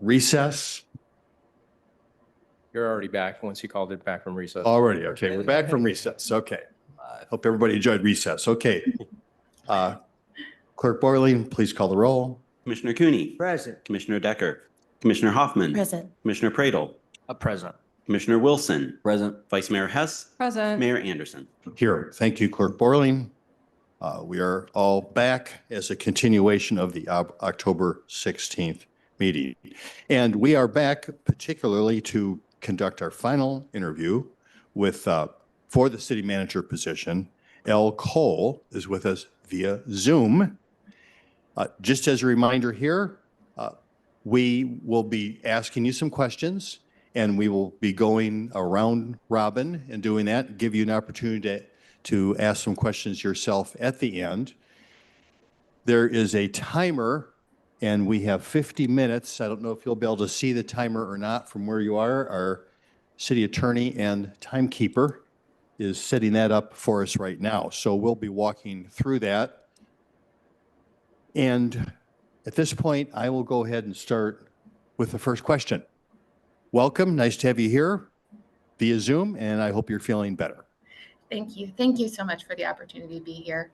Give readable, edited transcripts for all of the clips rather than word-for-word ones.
recess. You're already back once you called it back from recess. Already, okay, we're back from recess, okay. Hope everybody enjoyed recess, okay. Clerk Borling, please call the roll. Commissioner Cooney. Present. Commissioner Decker. Commissioner Hoffman. Present. Commissioner Pradle. Present. Commissioner Wilson. Present. Vice Mayor Hess. Present. Mayor Anderson. Here, thank you, Clerk Borling. We are all back as a continuation of the October 16th meeting. And we are back particularly to conduct our final interview with, for the city manager position. L. Cole is with us via Zoom. Just as a reminder here, we will be asking you some questions and we will be going around robin and doing that, give you an opportunity to ask some questions yourself at the end. There is a timer and we have 50 minutes. I don't know if you'll be able to see the timer or not from where you are. Our city attorney and timekeeper is setting that up for us right now. So we'll be walking through that. And at this point, I will go ahead and start with the first question. Welcome, nice to have you here via Zoom, and I hope you're feeling better. Thank you. Thank you so much for the opportunity to be here.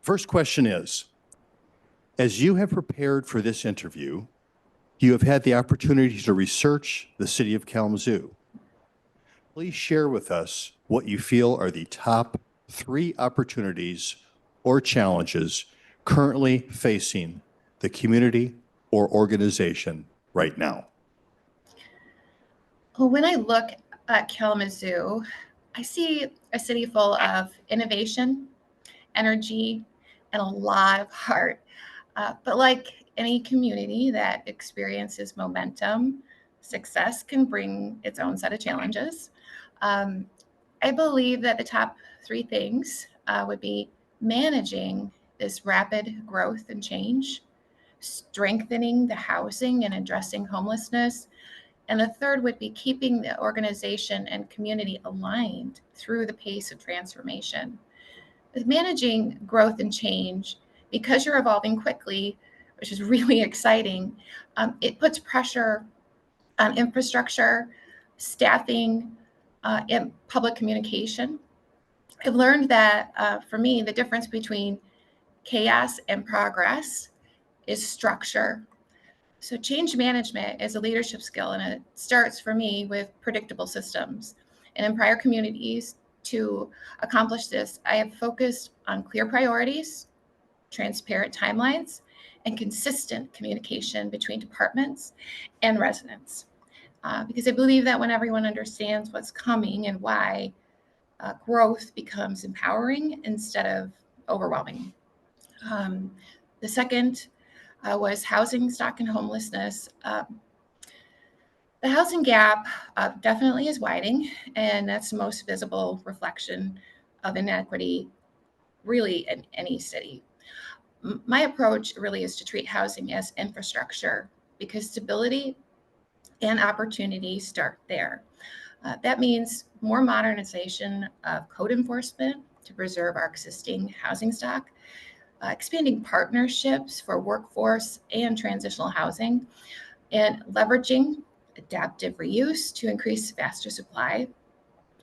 First question is, as you have prepared for this interview, you have had the opportunity to research the city of Kalamazoo. Please share with us what you feel are the top 3 opportunities or challenges currently facing the community or organization right now. Well, when I look at Kalamazoo, I see a city full of innovation, energy, and a lot of heart. But like any community that experiences momentum, success can bring its own set of challenges. I believe that the top 3 things would be managing this rapid growth and change, strengthening the housing and addressing homelessness, and the third would be keeping the organization and community aligned through the pace of transformation. With managing growth and change, because you're evolving quickly, which is really exciting, it puts pressure on infrastructure, staffing, and public communication. I've learned that for me, the difference between chaos and progress is structure. So change management is a leadership skill, and it starts for me with predictable systems. And in prior communities, to accomplish this, I have focused on clear priorities, transparent timelines, and consistent communication between departments and residents. Because I believe that when everyone understands what's coming and why, growth becomes empowering instead of overwhelming. The second was housing stock and homelessness. The housing gap definitely is widening, and that's the most visible reflection of inequity really in any city. My approach really is to treat housing as infrastructure because stability and opportunity start there. That means more modernization of code enforcement to preserve our existing housing stock, expanding partnerships for workforce and transitional housing, and leveraging adaptive reuse to increase faster supply.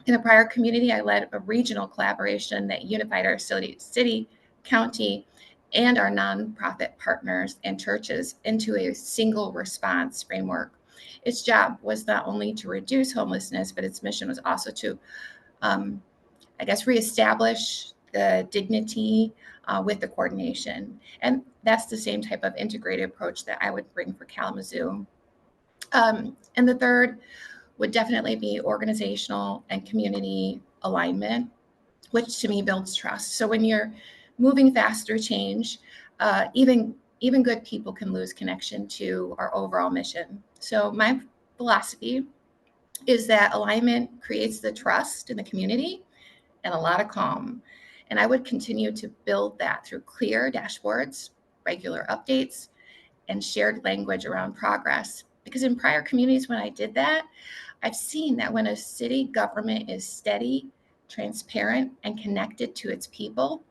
In a prior community, I led a regional collaboration that unified our city, county, and our nonprofit partners and churches into a single response framework. Its job was not only to reduce homelessness, but its mission was also to, reestablish the dignity with the coordination. And that's the same type of integrated approach that I would bring for Kalamazoo. And the third would definitely be organizational and community alignment, which to me builds trust. So when you're moving faster change, even good people can lose connection to our overall mission. So my philosophy is that alignment creates the trust in the community and a lot of calm. And I would continue to build that through clear dashboards, regular updates, and shared language around progress. Because in prior communities, when I did that, I've seen that when a city government is steady, transparent, and connected to its people,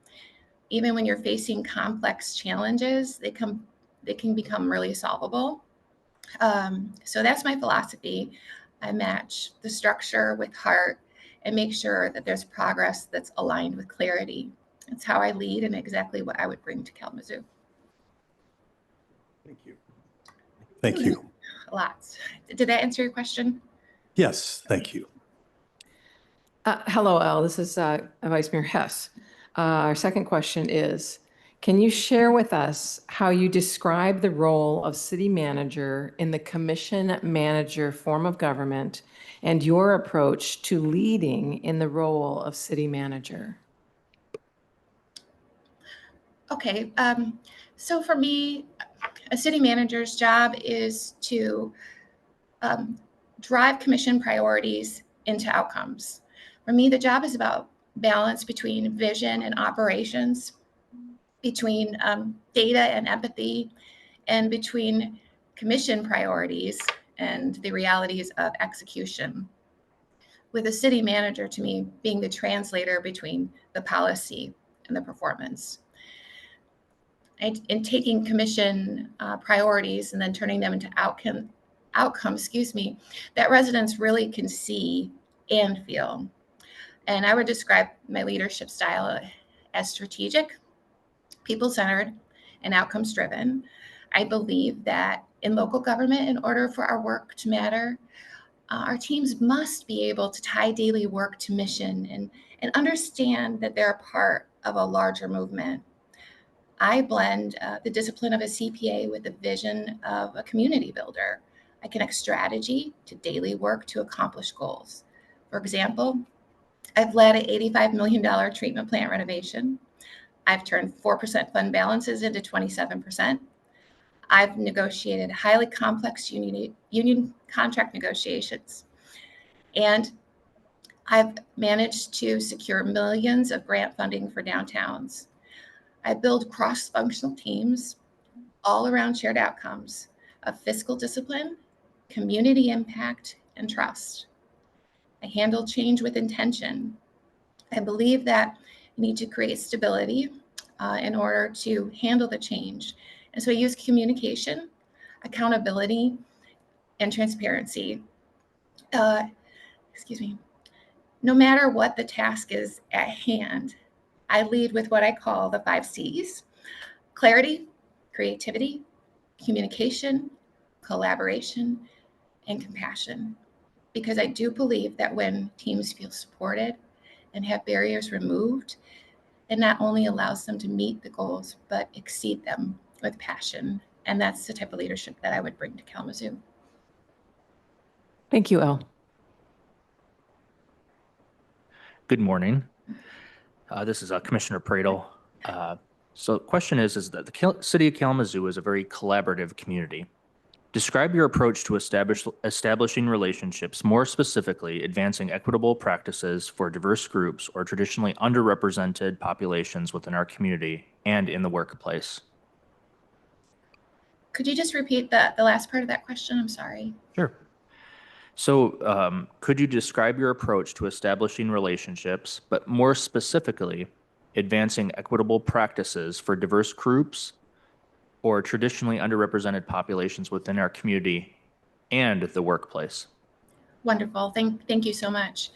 even when you're facing complex challenges, they they can become really solvable. So that's my philosophy. I match the structure with heart and make sure that there's progress that's aligned with clarity. That's how I lead and exactly what I would bring to Kalamazoo. Thank you. Thank you. Lots. Did that answer your question? Yes, thank you. Hello, Elle. This is Vice Mayor Hess. Our second question is, can you share with us how you describe the role of city manager in the commission manager form of government and your approach to leading in the role of city manager? Okay. So for me, a city manager's job is to drive commission priorities into outcomes. For me, the job is about balance between vision and operations, between data and empathy, and between commission priorities and the realities of execution. With a city manager, to me, being the translator between the policy and the performance. And taking commission priorities and then turning them into outcomes, that residents really can see and feel. And I would describe my leadership style as strategic, people-centered, and outcomes-driven. I believe that in local government, in order for our work to matter, our teams must be able to tie daily work to mission and understand that they're a part of a larger movement. I blend the discipline of a CPA with the vision of a community builder. I connect strategy to daily work to accomplish goals. For example, I've led an $85 million treatment plant renovation. I've turned 4% fund balances into 27%. I've negotiated highly complex union contract negotiations. And I've managed to secure millions of grant funding for downtowns. I build cross-functional teams all around shared outcomes of fiscal discipline, community impact, and trust. I handle change with intention. I believe that you need to create stability in order to handle the change. And so I use communication, accountability, and transparency. No matter what the task is at hand, I lead with what I call the 5 C's: clarity, creativity, communication, collaboration, and compassion. Because I do believe that when teams feel supported and have barriers removed, it not only allows them to meet the goals, but exceed them with passion. And that's the type of leadership that I would bring to Kalamazoo. Thank you, Elle. Good morning. This is Commissioner Pradle. So the question is that the city of Kalamazoo is a very collaborative community. Describe your approach to establishing relationships, more specifically advancing equitable practices for diverse groups or traditionally underrepresented populations within our community and in the workplace. Could you just repeat the last part of that question? I'm sorry. Sure. So could you describe your approach to establishing relationships, but more specifically, advancing equitable practices for diverse groups or traditionally underrepresented populations within our community and the workplace? Wonderful. Thank you so much.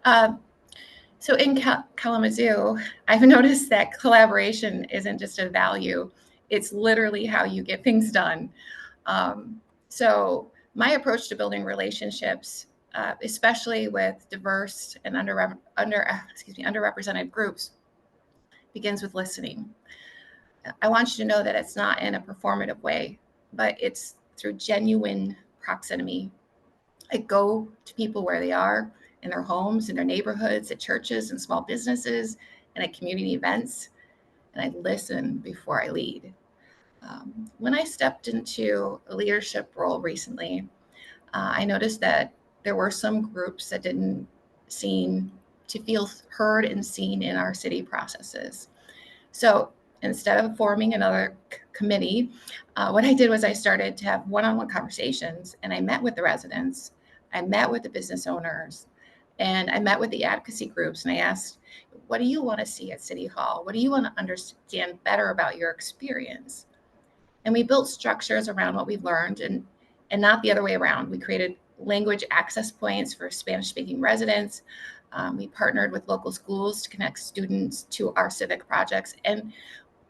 So in Kalamazoo, I've noticed that collaboration isn't just a value. It's literally how you get things done. So my approach to building relationships, especially with diverse and underrepresented groups, begins with listening. I want you to know that it's not in a performative way, but it's through genuine proximity. I go to people where they are, in their homes, in their neighborhoods, at churches and small businesses, and at community events, and I listen before I lead. When I stepped into a leadership role recently, I noticed that there were some groups that didn't seem to feel heard and seen in our city processes. So instead of forming another committee, what I did was I started to have one-on-one conversations, and I met with the residents, I met with the business owners, and I met with the advocacy groups, and I asked, what do you want to see at City Hall? What do you want to understand better about your experience? And we built structures around what we've learned and not the other way around. We created language access points for Spanish-speaking residents. We partnered with local schools to connect students to our civic projects. And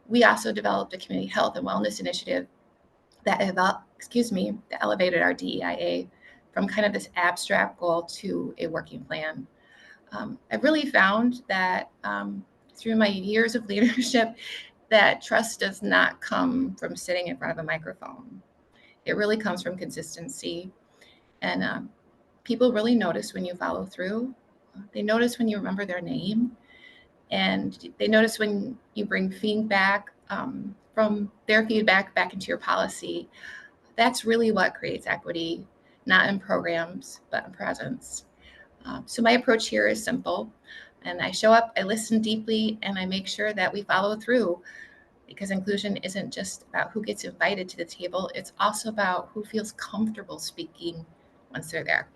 we also developed a community health and wellness initiative that elevated our DEIA from kind of this abstract goal to a working plan. I've really found that through my years of leadership, that trust does not come from sitting in front of a microphone. It really comes from consistency. And people really notice when you follow through. They notice when you remember their name. And they notice when you bring feedback from their feedback back into your policy. That's really what creates equity, not in programs, but in presence. So my approach here is simple. And I show up, I listen deeply, and I make sure that we follow through, because inclusion isn't just about who gets invited to the table. It's also about who feels comfortable speaking once they're there.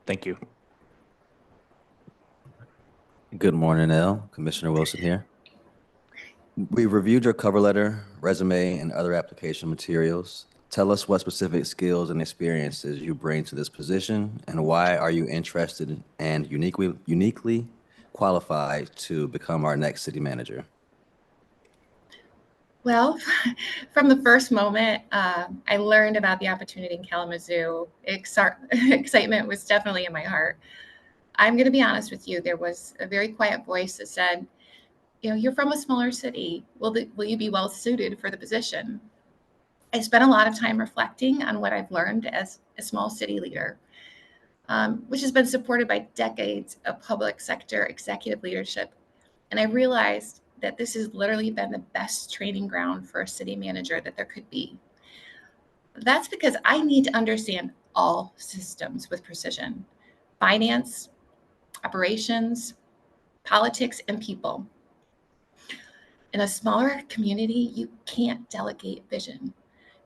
Thank you. Good morning, Elle. Commissioner Wilson here. We reviewed your cover letter, resume, and other application materials. Tell us what specific skills and experiences you bring to this position, and why are you interested and uniquely qualified to become our next city manager? Well, from the first moment I learned about the opportunity in Kalamazoo, excitement was definitely in my heart. I'm going to be honest with you. There was a very quiet voice that said, you're from a smaller city. Will you be well suited for the position? I spent a lot of time reflecting on what I've learned as a small city leader, which has been supported by decades of public sector executive leadership. And I realized that this has literally been the best training ground for a city manager that there could be. That's because I need to understand all systems with precision: finance, operations, politics, and people. In a smaller community, you can't delegate vision.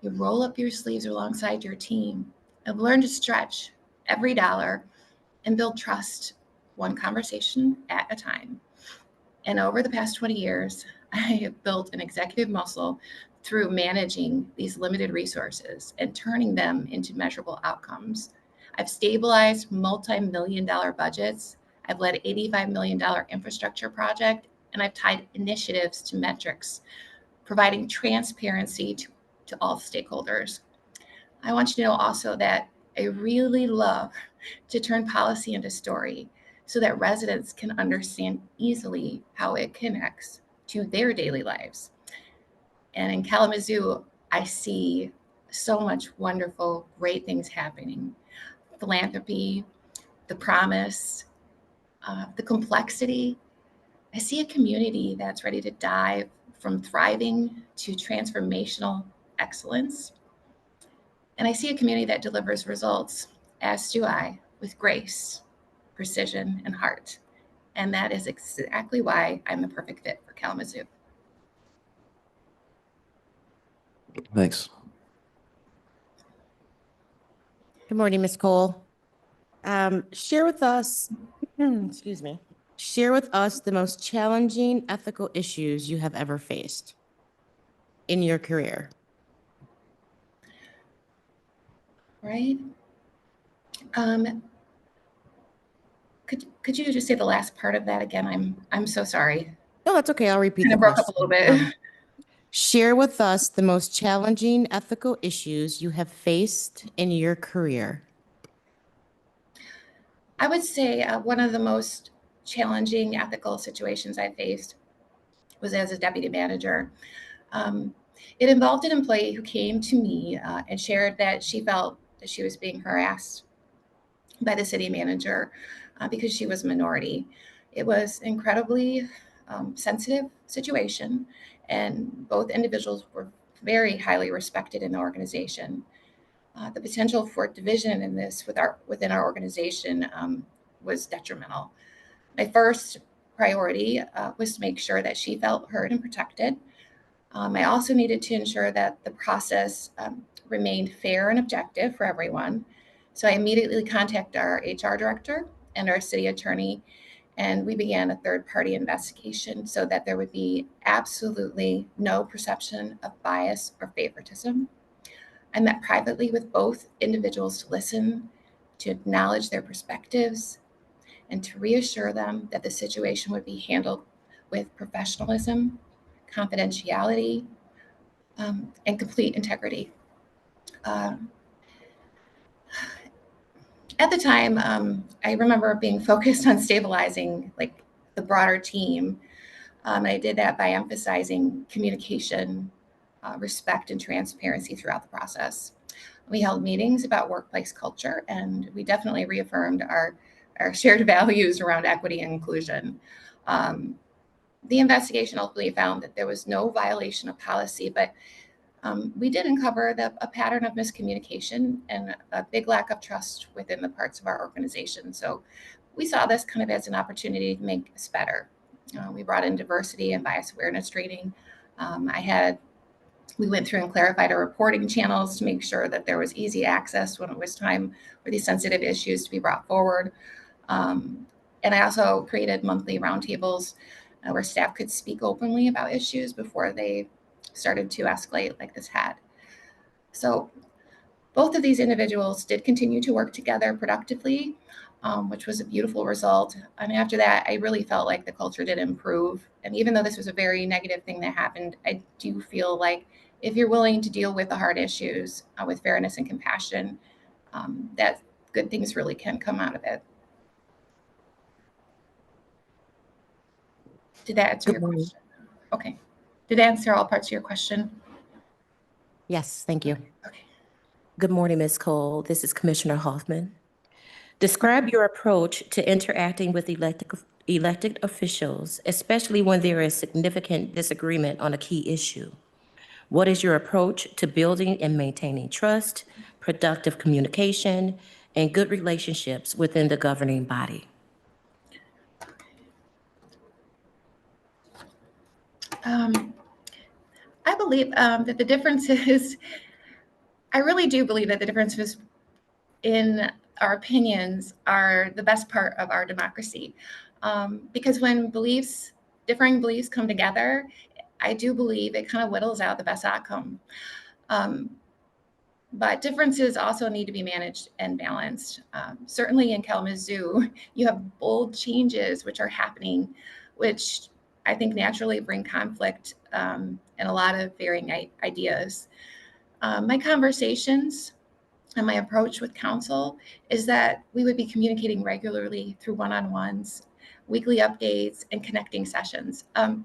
You roll up your sleeves alongside your team and learn to stretch every dollar and build trust one conversation at a time. And over the past 20 years, I have built an executive muscle through managing these limited resources and turning them into measurable outcomes. I've stabilized multi-million-dollar budgets. I've led $85 million infrastructure project, and I've tied initiatives to metrics, providing transparency to all stakeholders. I want you to know also that I really love to turn policy into story so that residents can understand easily how it connects to their daily lives. And in Kalamazoo, I see so much wonderful, great things happening. Philanthropy, the promise, the complexity. I see a community that's ready to dive from thriving to transformational excellence. And I see a community that delivers results, as do I, with grace, precision, and heart. And that is exactly why I'm the perfect fit for Kalamazoo. Thanks. Good morning, Ms. Cole. Share with us, excuse me, share with us the most challenging ethical issues you have ever faced in your career. Right? Could you just say the last part of that again? I'm so sorry. No, that's okay. I'll repeat Kind the of broke up a question. little bit. Share with us the most challenging ethical issues you have faced in your career. I would say one of the most challenging ethical situations I faced was as a deputy manager. It involved an employee who came to me and shared that she felt that she was being harassed by the city manager because she was a minority. It was incredibly sensitive situation, and both individuals were very highly respected in the organization. The potential for division in this within our organization was detrimental. My first priority was to make sure that she felt heard and protected. I also needed to ensure that the process remained fair and objective for everyone. So I immediately contacted our HR director and our city attorney And we began a third-party investigation so that there would be absolutely no perception of bias or favoritism. I met privately with both individuals to listen, to acknowledge their perspectives, and to reassure them that the situation would be handled with professionalism, confidentiality, and complete integrity. At the time, I remember being focused on stabilizing like the broader team. I did that by emphasizing communication, respect, and transparency throughout the process. We held meetings about workplace culture, and we definitely reaffirmed our shared values around equity and inclusion. The investigation ultimately found that there was no violation of policy, but we did uncover a pattern of miscommunication and a big lack of trust within the parts of our organization. So we saw this kind of as an opportunity to make us better. We brought in diversity and bias awareness training. We went through and clarified our reporting channels to make sure that there was easy access when it was time for these sensitive issues to be brought forward. And I also created monthly roundtables where staff could speak openly about issues before they started to escalate like this had. So both of these individuals did continue to work together productively, which was a beautiful result. And after that, I really felt like the culture did improve. And even though this was a very negative thing that happened, I do feel like if you're willing to deal with the hard issues with fairness and compassion, that good things really can come out of it. Did that answer your question? Okay. Did that answer all parts of your question? Yes, thank you. Okay. Good morning, Ms. Cole. This is Commissioner Hoffman. Describe your approach to interacting with elected officials, especially when there is significant disagreement on a key issue. What is your approach to building and maintaining trust, productive communication, and good relationships within the governing body? I believe that the difference is, I really do believe that the differences in our opinions are the best part of our democracy. Because when differing beliefs come together, I do believe it kind of whittles out the best outcome. But differences also need to be managed and balanced. Certainly in Kalamazoo, you have bold changes which are happening, which I think naturally bring conflict and a lot of varying ideas. My conversations and my approach with council is that we would be communicating regularly through one-on-ones, weekly updates, and connecting sessions. In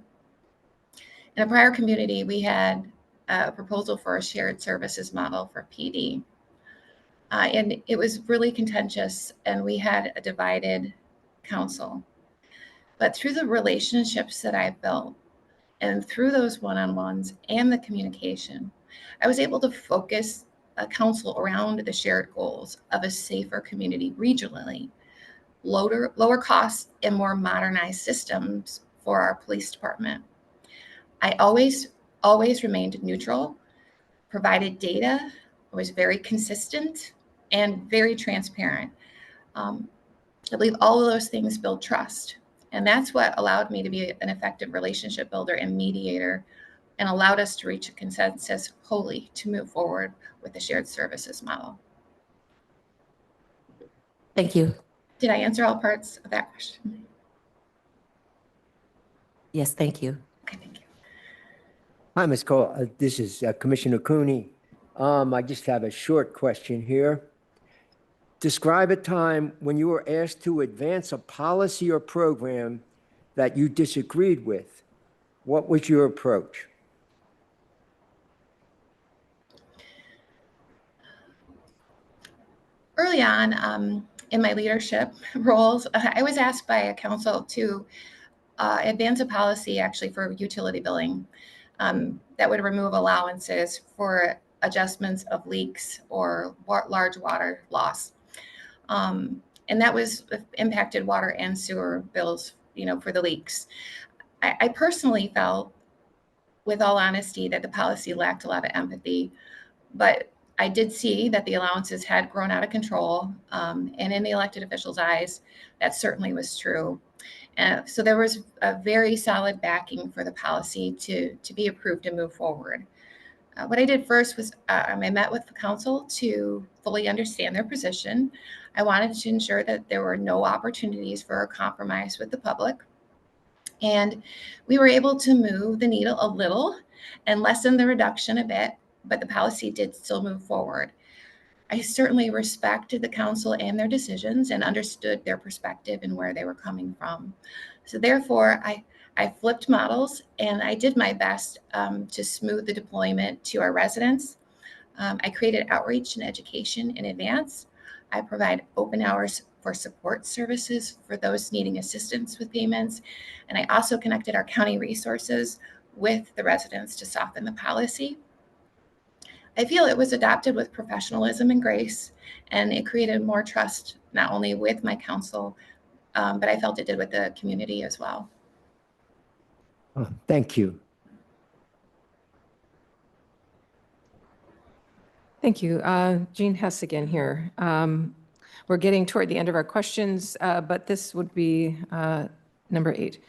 a prior community, we had a proposal for a shared services model for PD. And it was really contentious, and we had a divided council. But through the relationships that I've built and through those one-on-ones and the communication, I was able to focus a council around the shared goals of a safer community regionally, lower costs, and more modernized systems for our police department. I always remained neutral, provided data, was very consistent, and very transparent. I believe all of those things build trust. And that's what allowed me to be an effective relationship builder and mediator, and allowed us to reach a consensus wholly to move forward with the shared services model. Thank you. Did I answer all parts of that question? Yes, thank you. Okay, thank you. Hi, Ms. Cole. This is Commissioner Cooney. I just have a short question here. Describe a time when you were asked to advance a policy or program that you disagreed with. What was your approach? Early on in my leadership roles, I was asked by a council to advance a policy actually for utility billing that would remove allowances for adjustments of leaks or large water loss. And that was impacted water and sewer bills, for the leaks. I personally felt, with all honesty, that the policy lacked a lot of empathy, but I did see that the allowances had grown out of control, and in the elected officials' eyes, that certainly was true. So there was a very solid backing for the policy to be approved and move forward. What I did first was I met with the council to fully understand their position. I wanted to ensure that there were no opportunities for a compromise with the public. And we were able to move the needle a little and lessen the reduction a bit, but the policy did still move forward. I certainly respected the council and their decisions and understood their perspective and where they were coming from. So therefore, I flipped models and I did my best to smooth the deployment to our residents. I created outreach and education in advance. I provide open hours for support services for those needing assistance with payments. And I also connected our county resources with the residents to soften the policy. I feel it was adopted with professionalism and grace, and it created more trust, not only with my council, but I felt it did with the community as well. Oh, thank you. Thank you. Jean Hess again here. We're getting toward the end of our questions, but this would be number 8.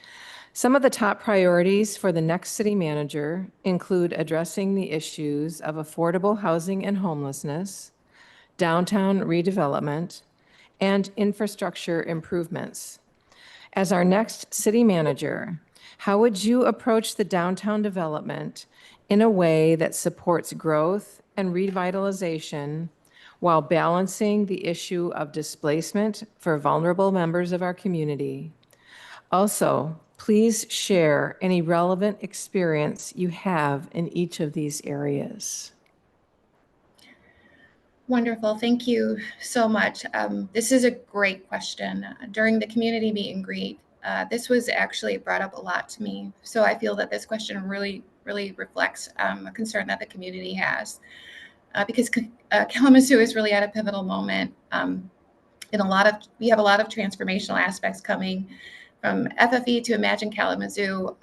Some of the top priorities for the next city manager include addressing the issues of affordable housing and homelessness, downtown redevelopment, and infrastructure improvements. As our next city manager, how would you approach the downtown development in a way that supports growth and revitalization while balancing the issue of displacement for vulnerable members of our community? Also, please share any relevant experience you have in each of these areas. Wonderful. Thank you so much. This is a great question. During the community meet and greet, this was actually brought up a lot to me. So I feel that this question really reflects a concern that the community has. Because Kalamazoo is really at a pivotal moment. We have a lot of transformational aspects coming from FFE to Imagine Kalamazoo.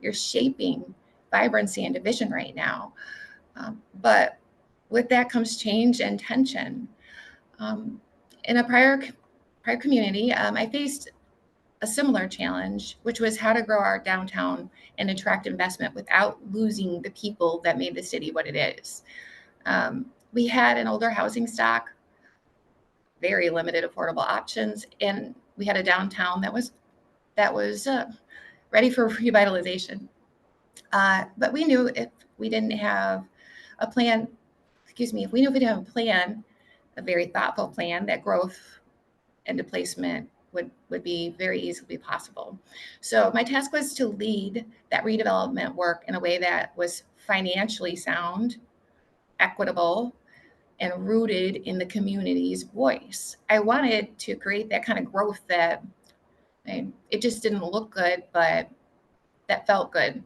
You're shaping vibrancy and division right now. But with that comes change and tension. In a prior community, I faced a similar challenge, which was how to grow our downtown and attract investment without losing the people that made the city what it is. We had an older housing stock, very limited affordable options, and we had a downtown that was ready for revitalization. But we knew if we didn't have a plan, if we knew if we didn't have a plan, a very thoughtful plan, that growth and displacement would be very easily possible. So my task was to lead that redevelopment work in a way that was financially sound, equitable, and rooted in the community's voice. I wanted to create that kind of growth that it just didn't look good, but that felt good.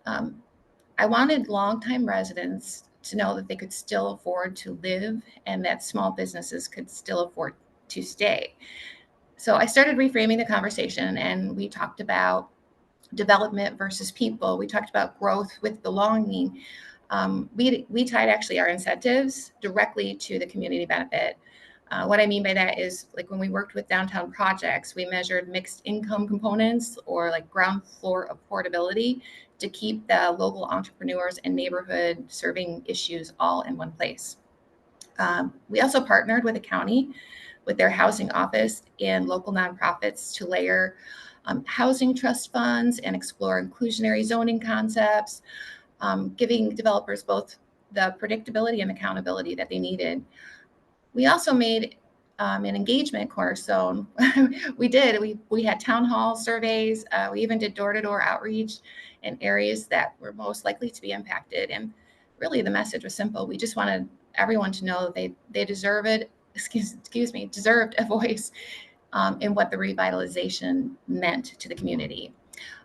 I wanted longtime residents to know that they could still afford to live and that small businesses could still afford to stay. So I started reframing the conversation, and we talked about development versus people. We talked about growth with belonging. We tied actually our incentives directly to the community benefit. What I mean by that is, like, when we worked with downtown projects, we measured mixed income components or like ground floor affordability to keep the local entrepreneurs and neighborhood serving issues all in one place. We also partnered with the county, with their housing office and local nonprofits to layer housing trust funds and explore inclusionary zoning concepts, giving developers both the predictability and accountability that they needed. We also made an engagement cornerstone. We had town hall surveys. We even did door-to-door outreach in areas that were most likely to be impacted. And really the message was simple. We just wanted everyone to know that they deserved a voice in what the revitalization meant to the community.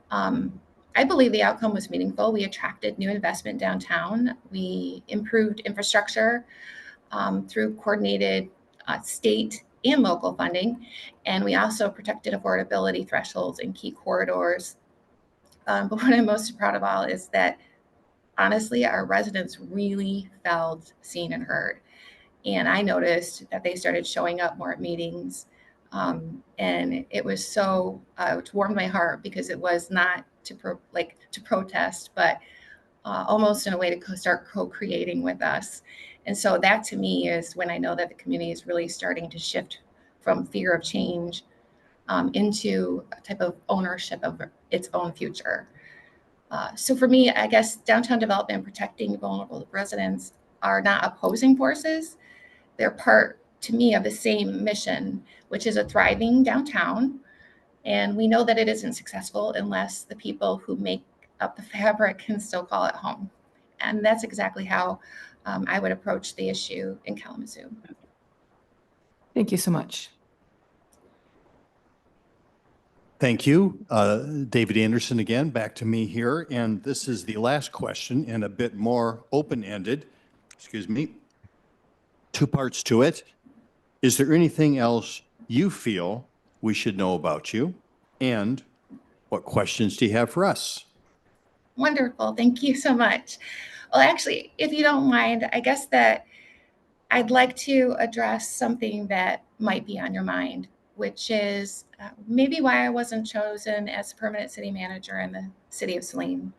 I believe the outcome was meaningful. We attracted new investment downtown. We improved infrastructure through coordinated state and local funding. And we also protected affordability thresholds in key corridors. But what I'm most proud of all is that honestly, our residents really felt seen and heard. And I noticed that they started showing up more at meetings. And it was so, it warmed my heart because it was not to to protest, but almost in a way to start co-creating with us. And so that to me is when I know that the community is really starting to shift from fear of change into a type of ownership of its own future. So for me, I guess downtown development and protecting vulnerable residents are not opposing forces. They're part, to me, of the same mission, which is a thriving downtown. And we know that it isn't successful unless the people who make up the fabric can still call it home. And that's exactly how I would approach the issue in Kalamazoo. Thank you so much. Thank you. David Anderson again, back to me here. And this is the last question and a bit more open-ended. Excuse me. Two parts to it. Is there anything else you feel we should know about you? And what questions do you have for us? Wonderful. Thank you so much. Well, actually, if you don't mind, I guess that I'd like to address something that might be on your mind, which is maybe why I wasn't chosen as permanent city manager in the city of Saline.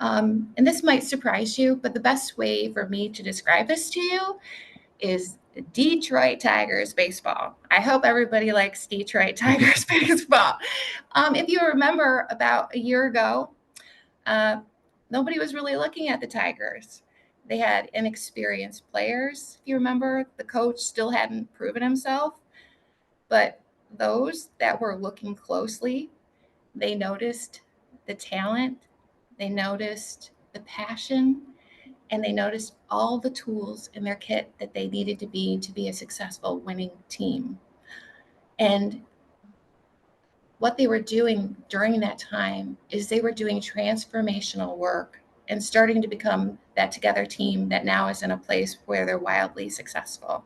And this might surprise you, but the best way for me to describe this to you is Detroit Tigers baseball. I hope everybody likes Detroit Tigers baseball. If you remember about a year ago, nobody was really looking at the Tigers. They had inexperienced players. If you remember, the coach still hadn't proven himself. But those that were looking closely, they noticed the talent, they noticed the passion, and they noticed all the tools in their kit that they needed to be a successful winning team. And what they were doing during that time is they were doing transformational work and starting to become that together team that now is in a place where they're wildly successful.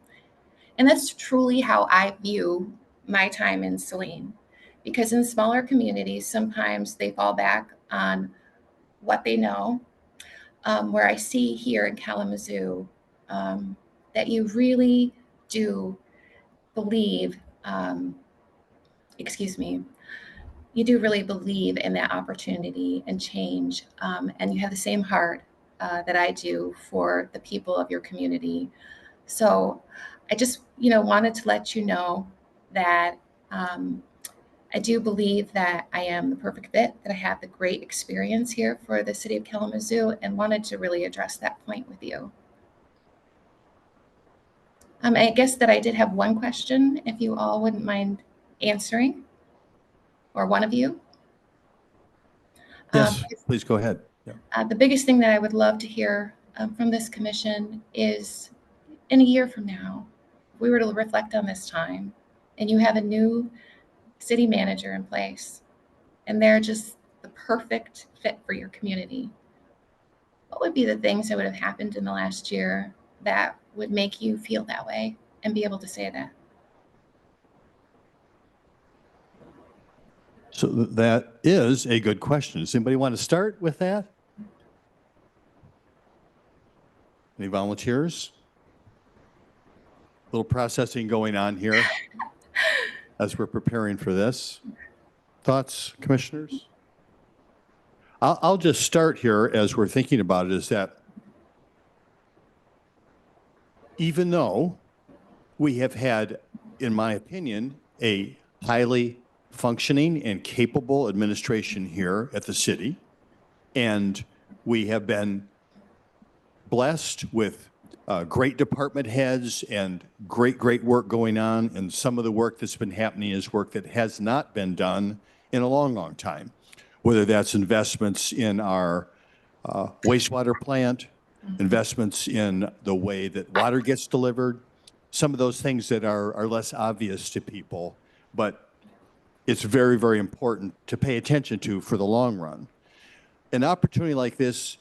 And that's truly how I view my time in Saline. Because in smaller communities, sometimes they fall back on what they know, where I see here in Kalamazoo that you really do believe, you do really believe in that opportunity and change. And you have the same heart that I do for the people of your community. So I just, wanted to let you know that I do believe that I am the perfect fit, that I have the great experience here for the city of Kalamazoo, and wanted to really address that point with you. I guess that I did have one question, if you all wouldn't mind answering, or one of you. Yes, please go ahead. Yeah. The biggest thing that I would love to hear from this commission is in a year from now, if we were to reflect on this time and you have a new city manager in place and they're just the perfect fit for your community, what would be the things that would have happened in the last year that would make you feel that way and be able to say that? So that is a good question. Does anybody want to start with that? Any volunteers? A little processing going on here as we're preparing for this. Thoughts, commissioners? I'll just start here as we're thinking about it, is that even though we have had, in my opinion, a highly functioning and capable administration here at the city, and we have been blessed with great department heads and great work going on, and some of the work that's been happening is work that has not been done in a long time, whether that's investments in our wastewater plant, investments in the way that water gets delivered, some of those things that are less obvious to people, but it's very important to pay attention to for the long run. An opportunity like this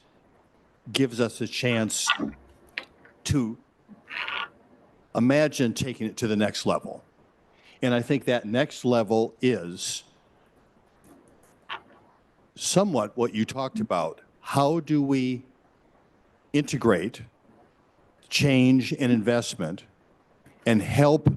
gives us a chance to imagine taking it to the next level. And I think that next level is somewhat what you talked about. How do we integrate change and investment and help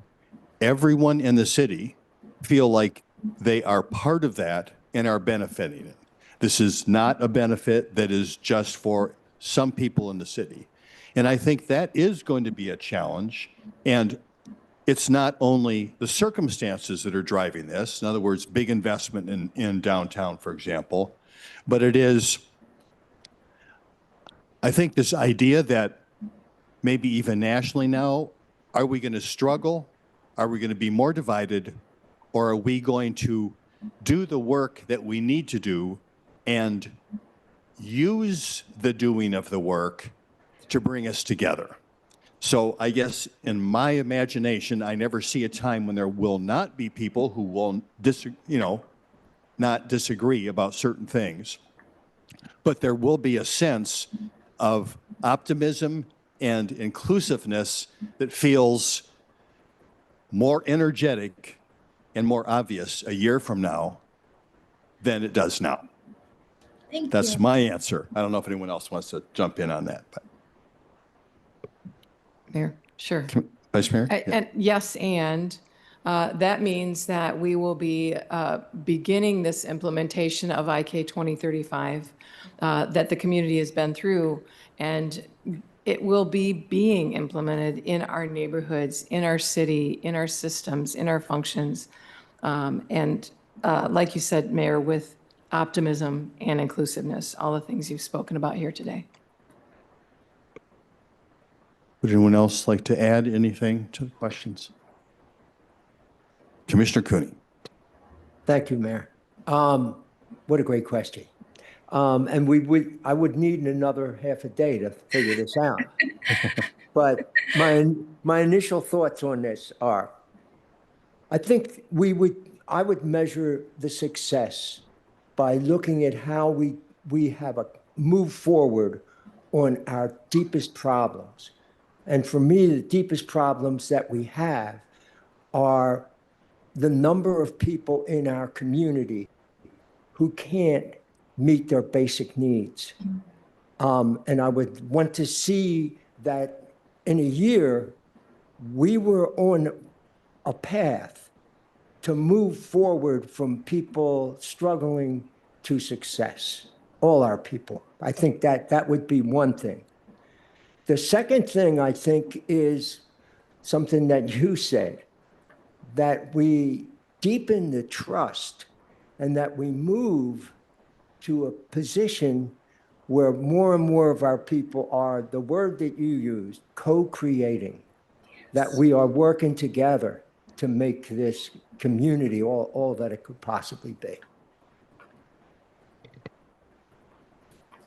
everyone in the city feel like they are part of that and are benefiting it. This is not a benefit that is just for some people in the city. And I think that is going to be a challenge. And it's not only the circumstances that are driving this, in other words, big investment in downtown, for example, but it is, I think, this idea that maybe even nationally now, are we going to struggle? Are we going to be more divided? Or are we going to do the work that we need to do and use the doing of the work to bring us together? So I guess in my imagination, I never see a time when there will not be people who will not disagree about certain things, but there will be a sense of optimism and inclusiveness that feels more energetic and more obvious a year from now than it does now. Thank That's you. my answer. I don't know if anyone else wants to jump in on that, but Mayor, sure. Vice Mayor? Yeah. And yes, and that means that we will be beginning this implementation of IK 2035 that the community has been through, and it will be being implemented in our neighborhoods, in our city, in our systems, in our functions. And like you said, Mayor, with optimism and inclusiveness, all the things you've spoken about here today. Would anyone else like to add anything to the questions? Commissioner Cooney. Thank you, Mayor. What a great question. And I would need another half a day to figure this out. But my initial thoughts on this are, I think I would measure the success by looking at how we have a move forward on our deepest problems. And for me, the deepest problems that we have are the number of people in our community who can't meet their basic needs. And I would want to see that in a year, we were on a path to move forward from people struggling to success, all our people. I think that would be one thing. The second thing, I think, is something that you said, that we deepen the trust and that we move to a position where more and more of our people are, the word that you used, co-creating, that we are working together to make this community all that it could possibly be.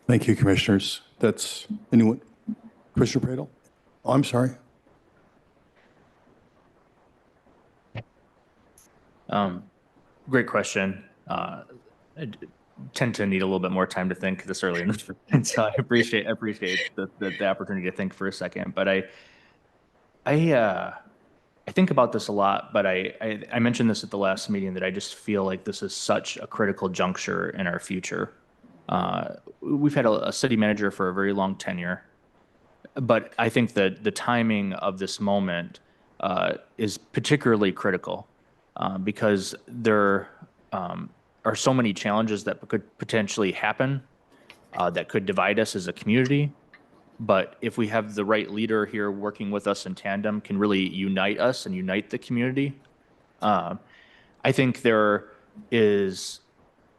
Thank you, commissioners. That's anyone? Commissioner Pradel? Oh, I'm sorry. Great question. I tend to need a little bit more time to think this early in the and so I appreciate the opportunity to think for a second. But I think about this a lot. But I mentioned this at the last meeting that I just feel like this is such a critical juncture in our future. We've had a city manager for a very long tenure, but I think that the timing of this moment is particularly critical because there are so many challenges that could potentially happen that could divide us as a community. But if we have the right leader here working with us in tandem, can really unite us and unite the community. I think there is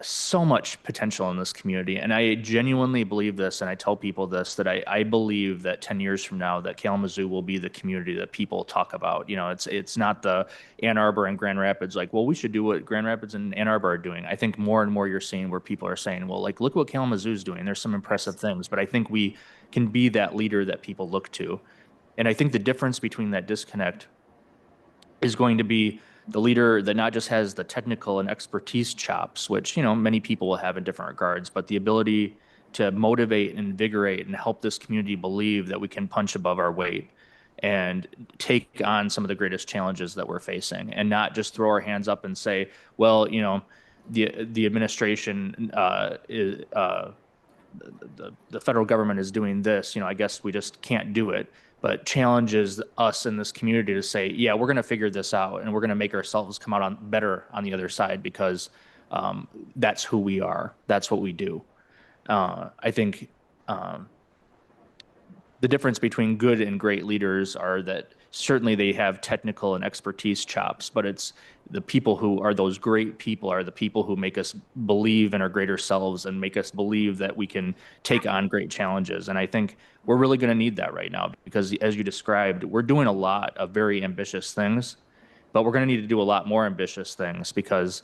so much potential in this community. And I genuinely believe this, and I tell people this, that I believe that 10 years from now, that Kalamazoo will be the community that people talk about. You know, it's not the Ann Arbor and Grand Rapids, like, well, we should do what Grand Rapids and Ann Arbor are doing. I think more and more you're seeing where people are saying, well, like, look what Kalamazoo's doing. There's some impressive things, but I think we can be that leader that people look to. And I think the difference between that disconnect is going to be the leader that not just has the technical and expertise chops, which, you know, many people will have in different regards, but the ability to motivate and invigorate and help this community believe that we can punch above our weight and take on some of the greatest challenges that we're facing, and not just throw our hands up and say, well, you know, the administration the federal government is doing this, I guess we just can't do it, but challenges us in this community to say, yeah, we're going to figure this out and we're going to make ourselves come out on better on the other side because that's who we are. That's what we do. I think the difference between good and great leaders are that certainly they have technical and expertise chops, but it's the people who are those great people are the people who make us believe in our greater selves and make us believe that we can take on great challenges. And I think we're really going to need that right now because, as you described, we're doing a lot of very ambitious things, but we're going to need to do a lot more ambitious things because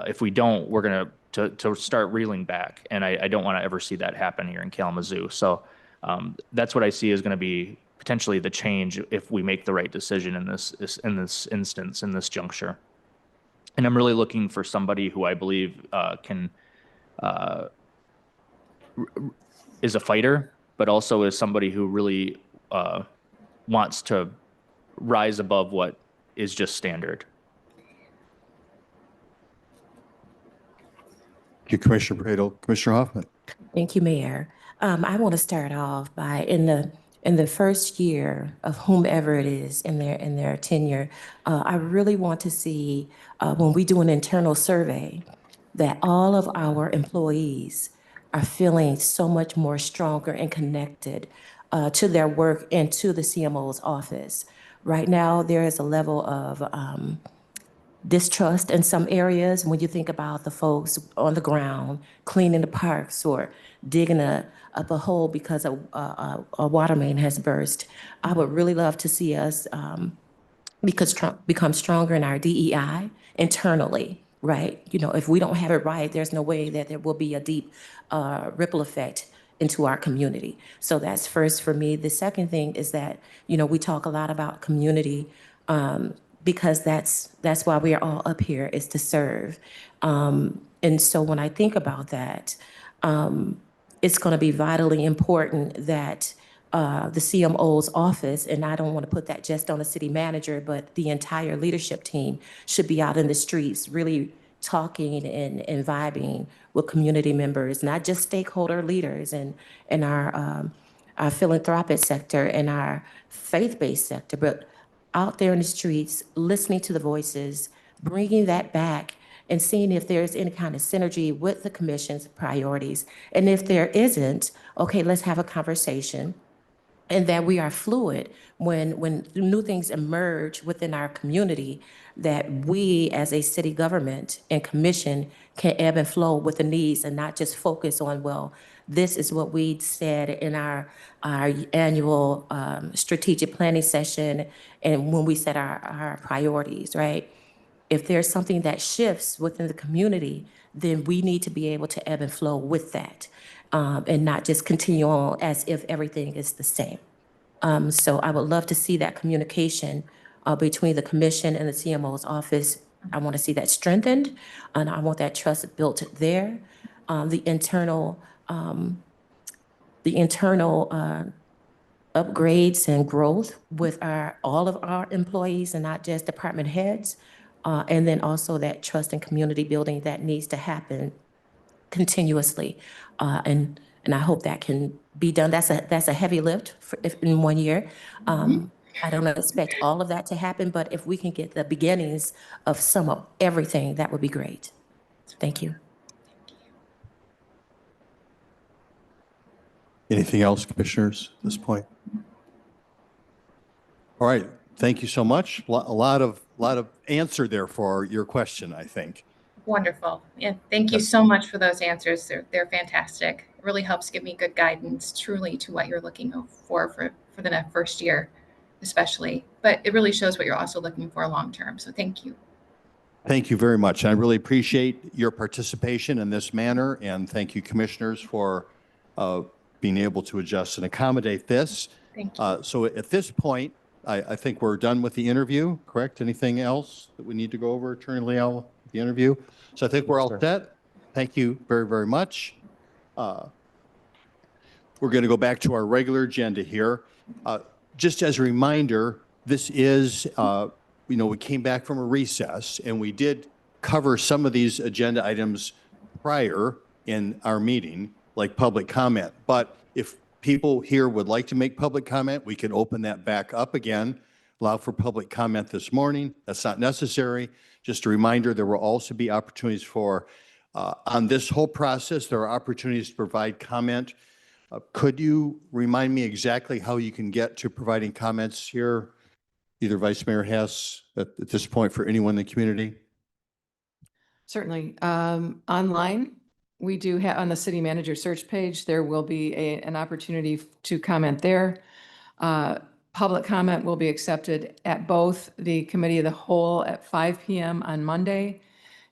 if we don't, we're going to start reeling back. And I don't want to ever see that happen here in Kalamazoo. So that's what I see is going to be potentially the change if we make the right decision in this instance, in this juncture. And I'm really looking for somebody who I believe is a fighter, but also is somebody who really wants to rise above what is just standard. Thank you, Commissioner Pradel. Commissioner Hoffman. Thank you, Mayor. I want to start off by in the first year of whomever it is in their tenure, I really want to see when we do an internal survey that all of our employees are feeling so much more stronger and connected to their work and to the CMO's office. Right now, there is a level of distrust in some areas when you think about the folks on the ground cleaning the parks or digging up a hole because a water main has burst. I would really love to see us become stronger in our DEI internally, right? If we don't have it right, there's no way that there will be a deep ripple effect into our community. So that's first for me. The second thing is that, we talk a lot about community because that's why we are all up here, is to serve. And so when I think about that, it's going to be vitally important that the CMO's office, and I don't want to put that just on the city manager, but the entire leadership team should be out in the streets really talking and vibing with community members, not just stakeholder leaders and our philanthropic sector and our faith-based sector, but out there in the streets, listening to the voices, bringing that back and seeing if there's any kind of synergy with the commission's priorities. And if there isn't, okay, let's have a conversation. And that we are fluid when new things emerge within our community, that we as a city government and commission can ebb and flow with the needs and not just focus on, well, this is what we said in our annual strategic planning session and when we set our priorities, right? If there's something that shifts within the community, then we need to be able to ebb and flow with that and not just continue on as if everything is the same. So I would love to see that communication between the commission and the CMO's office. I want to see that strengthened, and I want that trust built there. The internal upgrades and growth with all of our employees and not just department heads. And then also that trust and community building that needs to happen continuously. And I hope that can be done. That's a heavy lift in 1 year. I don't expect all of that to happen, but if we can get the beginnings of some of everything, that would be great. Thank you. Anything else, commissioners, at this point? All right. Thank you so much. A lot of answer there for your question, I think. Wonderful. Yeah, thank you so much for those answers. They're fantastic. It really helps give me good guidance, truly, to what you're looking for the first year, especially. But it really shows what you're also looking for long term. So thank you. Thank you very much. I really appreciate your participation in this manner, and thank you, commissioners, for being able to adjust and accommodate this. Thank you. So at this point, I think we're done with the interview, correct? Anything else that we need to go over, Attorney Leal, the interview? So I think we're all set. Thank you very, very much. We're going to go back to our regular agenda here. Just as a reminder, this is, we came back from a recess and we did cover some of these agenda items prior in our meeting like public comment. But if people here would like to make public comment, we can open that back up again, allow for public comment this morning. That's not necessary. Just a reminder, there will also be opportunities for, on this whole process, there are opportunities to provide comment. Could you remind me exactly how you can get to providing comments here, either Vice Mayor Hess, at this point for anyone in the community? Certainly. Online, we do have, on the city manager search page, there will be an opportunity to comment there. Public comment will be accepted at both the Committee of the Whole at 5 p.m. on Monday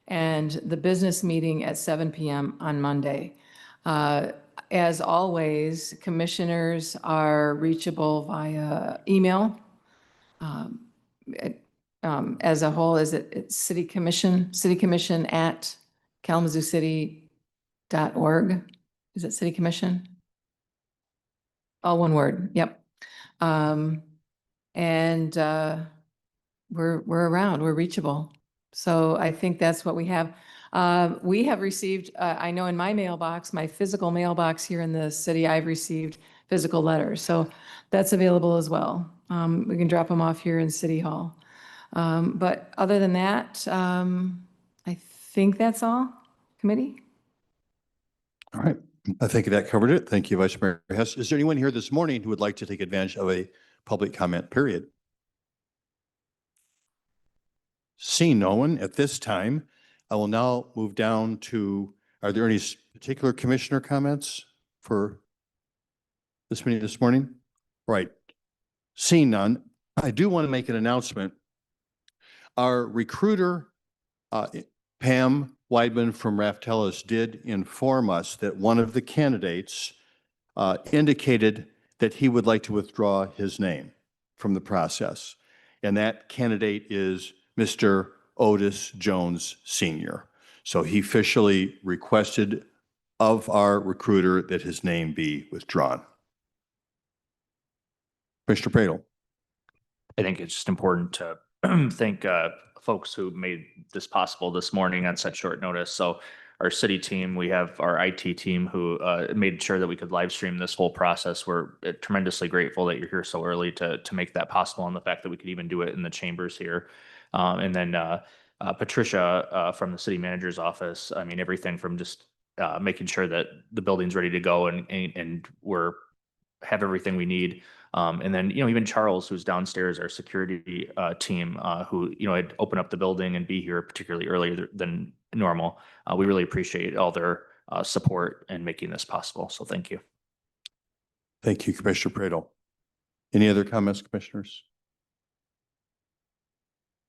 and the business meeting at 7 p.m. on Monday. As always, commissioners are reachable via email. As a whole, it's city commission at kalamazooCity.org. Is it city commission? All one word, yep. We're around, we're reachable. So I think that's what we have. We have received, I know in my mailbox, my physical mailbox here in the city, I've received physical letters. So that's available as well. We can drop them off here in City Hall. But other than that, I think that's all, committee? All right. I think that covered it. Thank you, Vice Mayor Hess. Is there anyone here this morning who would like to take advantage of a public comment period? Seeing no one at this time, I will now move down to, are there any particular commissioner comments for this meeting this morning? Right. Seeing none, I do want to make an announcement. Our recruiter, Pam Weidman from Raftellus, did inform us that one of the candidates indicated that he would like to withdraw his name from the process. And that candidate is Mr. Otis Jones Sr. So he officially requested of our recruiter that his name be withdrawn. Commissioner Pradel. I think it's just important to thank folks who made this possible this morning on such short notice. So our city team, we have our IT team who made sure that we could live stream this whole process. We're tremendously grateful that you're here so early to make that possible, and the fact that we could even do it in the chambers here. And then Patricia from the city manager's office, I mean, everything from just making sure that the building's ready to go and we're have everything we need. And then, even Charles, who's downstairs, our security team, who, had opened up the building and be here particularly earlier than normal. We really appreciate all their support in making this possible. So thank you. Thank you, Commissioner Pradel. Any other comments, commissioners?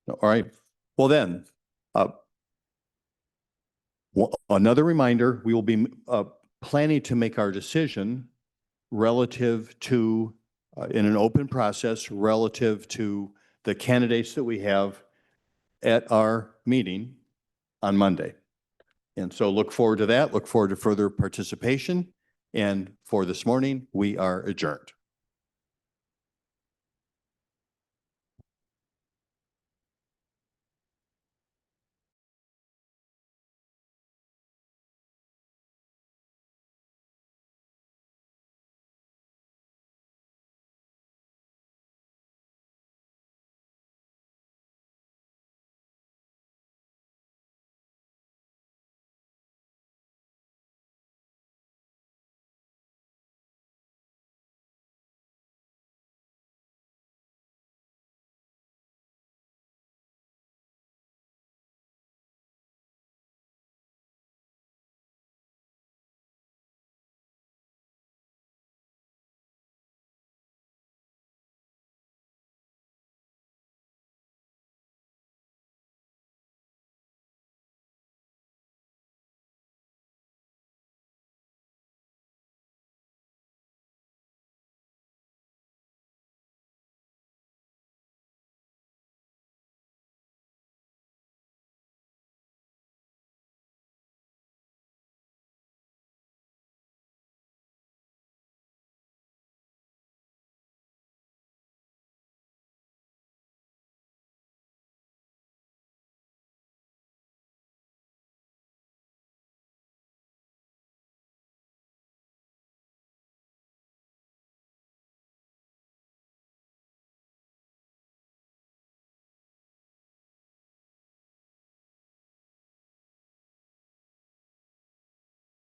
No, all right. Well then, another reminder, we will be planning to make our decision relative to, in an open process, relative to the candidates that we have at our meeting on Monday. And so look forward to that. Look forward to further participation. And for this morning, we are adjourned.